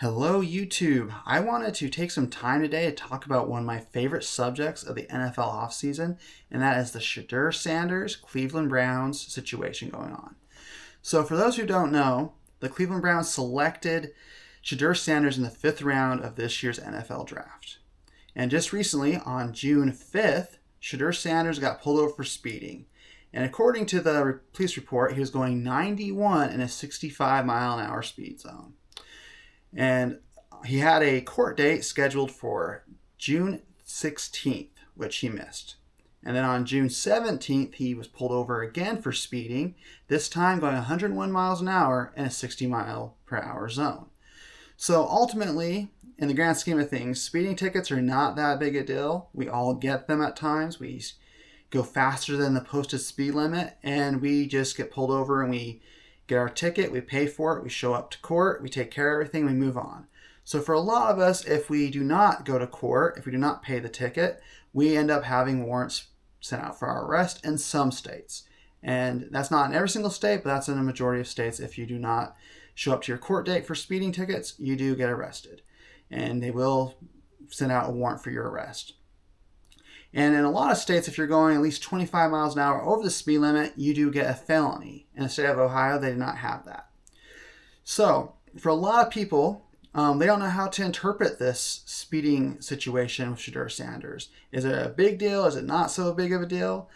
Hello, YouTube. I wanted to take some time today to talk about one of my favorite subjects of the NFL offseason, and that is the Shedeur Sanders Cleveland Browns situation going on. So, for those who don't know, the Cleveland Browns selected Shedeur Sanders in the 5th round of this year's NFL draft. And just recently, on June 5th, Shedeur Sanders got pulled over for speeding. And according to the police report, he was going 91 in a 65-mile-an-hour speed zone. And he had a court date scheduled for June 16th, which he missed. And then on June 17th, he was pulled over again for speeding, this time going 101 miles an hour in a 60-mile-per-hour zone. So ultimately, in the grand scheme of things, speeding tickets are not that big a deal. We all get them at times. We go faster than the posted speed limit, and we just get pulled over and we get our ticket, we pay for it, we show up to court, we take care of everything, we move on. So for a lot of us, if we do not go to court, if we do not pay the ticket, we end up having warrants sent out for our arrest in some states. And that's not in every single state, but that's in a majority of states. If you do not show up to your court date for speeding tickets, you do get arrested. And they will send out a warrant for your arrest. And in a lot of states, if you're going at least 25 miles an hour over the speed limit, you do get a felony. In the state of Ohio, they do not have that. So, for a lot of people, they don't know how to interpret this speeding situation with Shedeur Sanders. Is it a big deal? Is it not so big of a deal?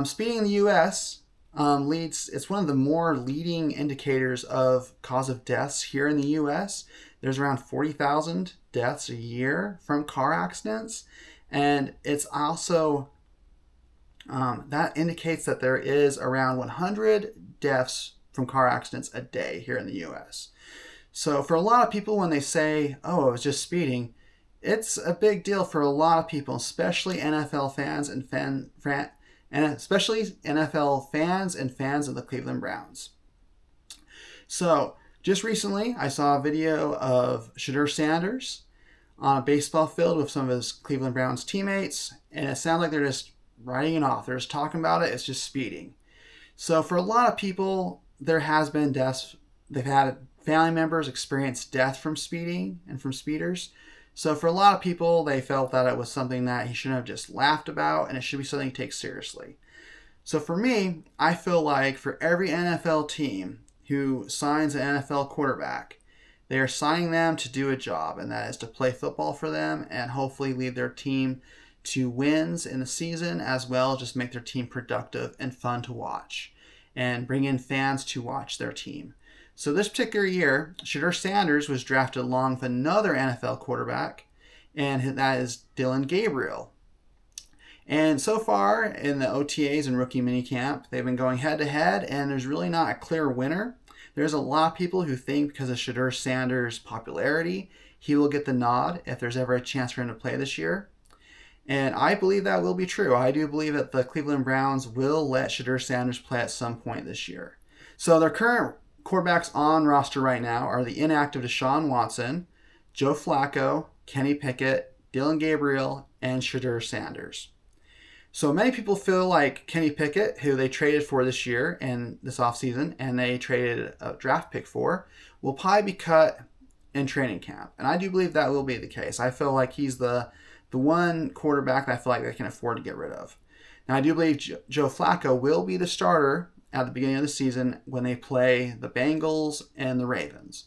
Speeding in the U.S. It's one of the more leading indicators of cause of deaths here in the U.S. There's around 40,000 deaths a year from car accidents. And it's also, that indicates that there is around 100 deaths from car accidents a day here in the U.S. So for a lot of people, when they say, oh, it was just speeding, it's a big deal for a lot of people, especially NFL fans and especially NFL fans and fans of the Cleveland Browns. So just recently, I saw a video of Shedeur Sanders on a baseball field with some of his Cleveland Browns teammates, and it sounds like they're just writing it off. They're just talking about it. It's just speeding. So for a lot of people, there has been deaths. They've had family members experience death from speeding and from speeders. So for a lot of people, they felt that it was something that he shouldn't have just laughed about, and it should be something to take seriously. So for me, I feel like for every NFL team who signs an NFL quarterback, they are signing them to do a job, and that is to play football for them and hopefully lead their team to wins in the season, as well as just make their team productive and fun to watch and bring in fans to watch their team. So this particular year, Shedeur Sanders was drafted along with another NFL quarterback, and that is Dillon Gabriel. And so far in the OTAs and rookie minicamp, they've been going head-to-head, and there's really not a clear winner. There's a lot of people who think because of Shedeur Sanders' popularity, he will get the nod if there's ever a chance for him to play this year. And I believe that will be true. I do believe that the Cleveland Browns will let Shedeur Sanders play at some point this year. So their current quarterbacks on roster right now are the inactive Deshaun Watson, Joe Flacco, Kenny Pickett, Dillon Gabriel, and Shedeur Sanders. So many people feel like Kenny Pickett, who they traded for this year and this offseason, and they traded a draft pick for, will probably be cut in training camp. And I do believe that will be the case. I feel like he's the one quarterback that I feel like they can afford to get rid of. Now, I do believe Joe Flacco will be the starter at the beginning of the season when they play the Bengals and the Ravens.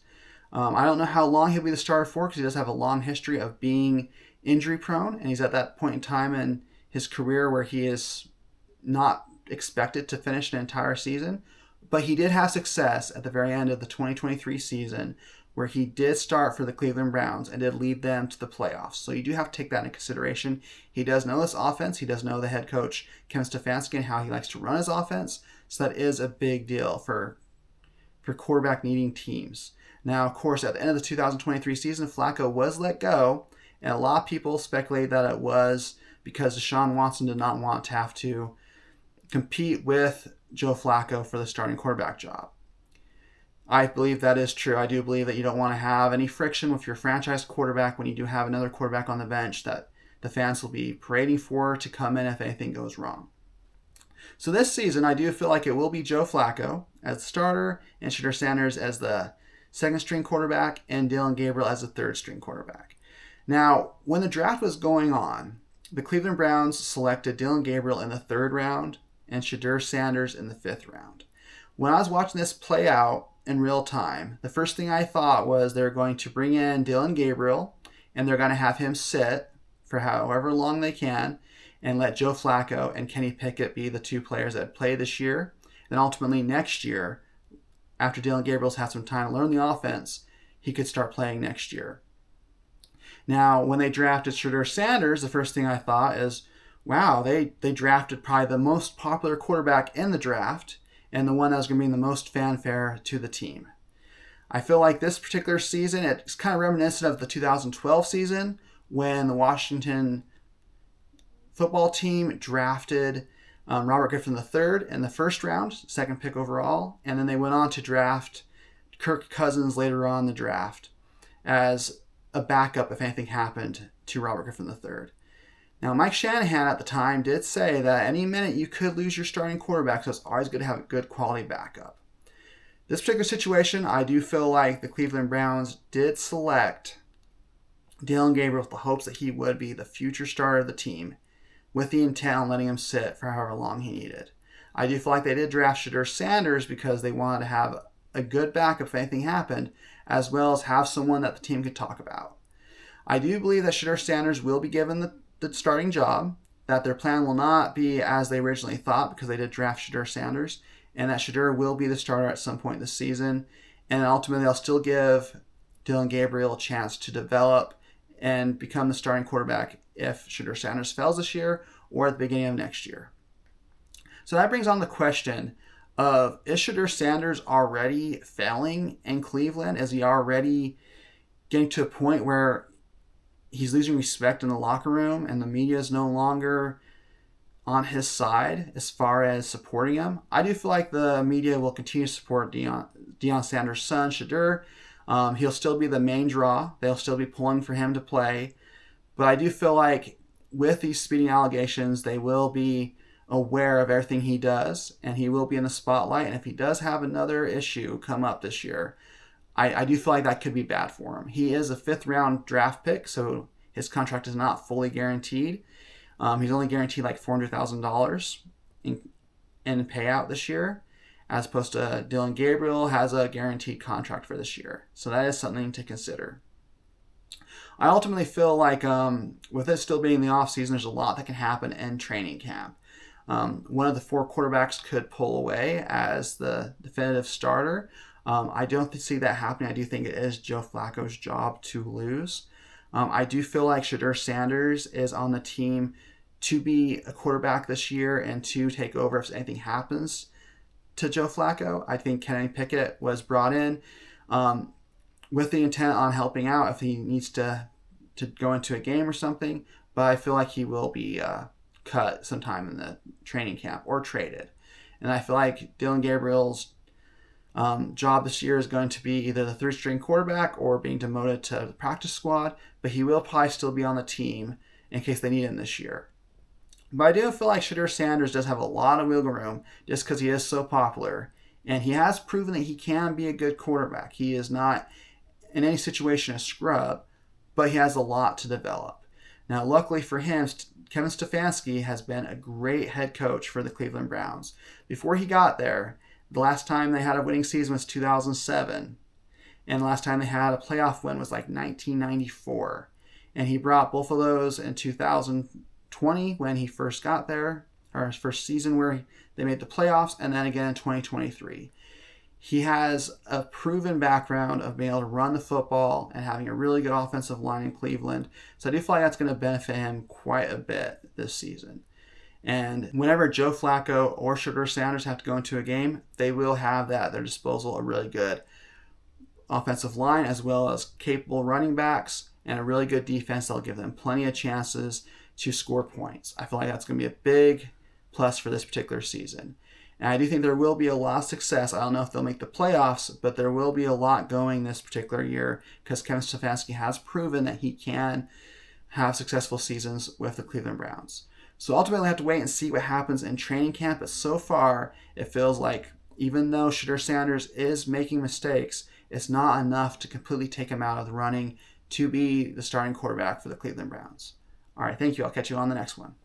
I don't know how long he'll be the starter for, because he does have a long history of being injury prone, and he's at that point in time in his career where he is not expected to finish an entire season. But he did have success at the very end of the 2023 season, where he did start for the Cleveland Browns and did lead them to the playoffs. So you do have to take that into consideration. He does know this offense. He does know the head coach, Kevin Stefanski, and how he likes to run his offense. So that is a big deal for quarterback needing teams. Now, of course, at the end of the 2023 season, Flacco was let go, and a lot of people speculate that it was because Deshaun Watson did not want to have to compete with Joe Flacco for the starting quarterback job. I believe that is true. I do believe that you don't want to have any friction with your franchise quarterback when you do have another quarterback on the bench that the fans will be parading for to come in if anything goes wrong. So this season, I do feel like it will be Joe Flacco as the starter and Shedeur Sanders as the second string quarterback, and Dillon Gabriel as a third string quarterback. Now, when the draft was going on, the Cleveland Browns selected Dillon Gabriel in the 3rd round and Shedeur Sanders in the 5th round. When I was watching this play out in real time, the first thing I thought was they're going to bring in Dillon Gabriel and they're going to have him sit for however long they can and let Joe Flacco and Kenny Pickett be the 2 players that play this year. And ultimately next year, after Dillon Gabriel's had some time to learn the offense, he could start playing next year. Now, when they drafted Shedeur Sanders, the first thing I thought is, wow, they drafted probably the most popular quarterback in the draft and the one that was going to bring the most fanfare to the team. I feel like this particular season, it's kind of reminiscent of the 2012 season when the Washington football team drafted Robert Griffin III in the 1st round, 2nd pick overall, and then they went on to draft Kirk Cousins later on in the draft as a backup if anything happened to Robert Griffin III. Now, Mike Shanahan at the time did say that any minute you could lose your starting quarterback, so it's always good to have a good quality backup. This particular situation, I do feel like the Cleveland Browns did select Dillon Gabriel with the hopes that he would be the future starter of the team, with the intent on letting him sit for however long he needed. I do feel like they did draft Shedeur Sanders because they wanted to have a good backup if anything happened, as well as have someone that the team could talk about. I do believe that Shedeur Sanders will be given the starting job, that their plan will not be as they originally thought because they did draft Shedeur Sanders, and that Shedeur will be the starter at some point this season. And ultimately, they'll still give Dillon Gabriel a chance to develop and become the starting quarterback if Shedeur Sanders fails this year or at the beginning of next year. So that brings on the question of, is Shedeur Sanders already failing in Cleveland? Is he already getting to a point where he's losing respect in the locker room and the media is no longer on his side as far as supporting him? I do feel like the media will continue to support Deion Sanders' son, Shedeur. He'll still be the main draw. They'll still be pulling for him to play. But I do feel like with these speeding allegations, they will be aware of everything he does, and he will be in the spotlight. And if he does have another issue come up this year, I do feel like that could be bad for him. He is a 5th round draft pick, so his contract is not fully guaranteed. He's only guaranteed like $400,000 in payout this year, as opposed to Dillon Gabriel has a guaranteed contract for this year. So that is something to consider. I ultimately feel like with it still being the offseason, there's a lot that can happen in training camp. One of the 4 quarterbacks could pull away as the definitive starter. I don't see that happening. I do think it is Joe Flacco's job to lose. I do feel like Shedeur Sanders is on the team to be a quarterback this year and to take over if anything happens to Joe Flacco. I think Kenny Pickett was brought in with the intent on helping out if he needs to go into a game or something. But I feel like he will be cut sometime in the training camp or traded. And I feel like Dillon Gabriel's job this year is going to be either the 3rd string quarterback or being demoted to the practice squad, but he will probably still be on the team in case they need him this year. But I do feel like Shedeur Sanders does have a lot of wiggle room just because he is so popular, and he has proven that he can be a good quarterback. He is not in any situation a scrub, but he has a lot to develop. Now, luckily for him, Kevin Stefanski has been a great head coach for the Cleveland Browns. Before he got there, the last time they had a winning season was 2007. And the last time they had a playoff win was like 1994. And he brought both of those in 2020 when he first got there, or his first season where they made the playoffs, and then again in 2023. He has a proven background of being able to run the football and having a really good offensive line in Cleveland. So I do feel like that's going to benefit him quite a bit this season. And whenever Joe Flacco or Shedeur Sanders have to go into a game, they will have that at their disposal, a really good offensive line as well as capable running backs and a really good defense that'll give them plenty of chances to score points. I feel like that's going to be a big plus for this particular season. And I do think there will be a lot of success. I don't know if they'll make the playoffs, but there will be a lot going this particular year because Kevin Stefanski has proven that he can have successful seasons with the Cleveland Browns. So ultimately, we'll have to wait and see what happens in training camp. But so far, it feels like even though Shedeur Sanders is making mistakes, it's not enough to completely take him out of the running to be the starting quarterback for the Cleveland Browns. All right, thank you. I'll catch you on the next one.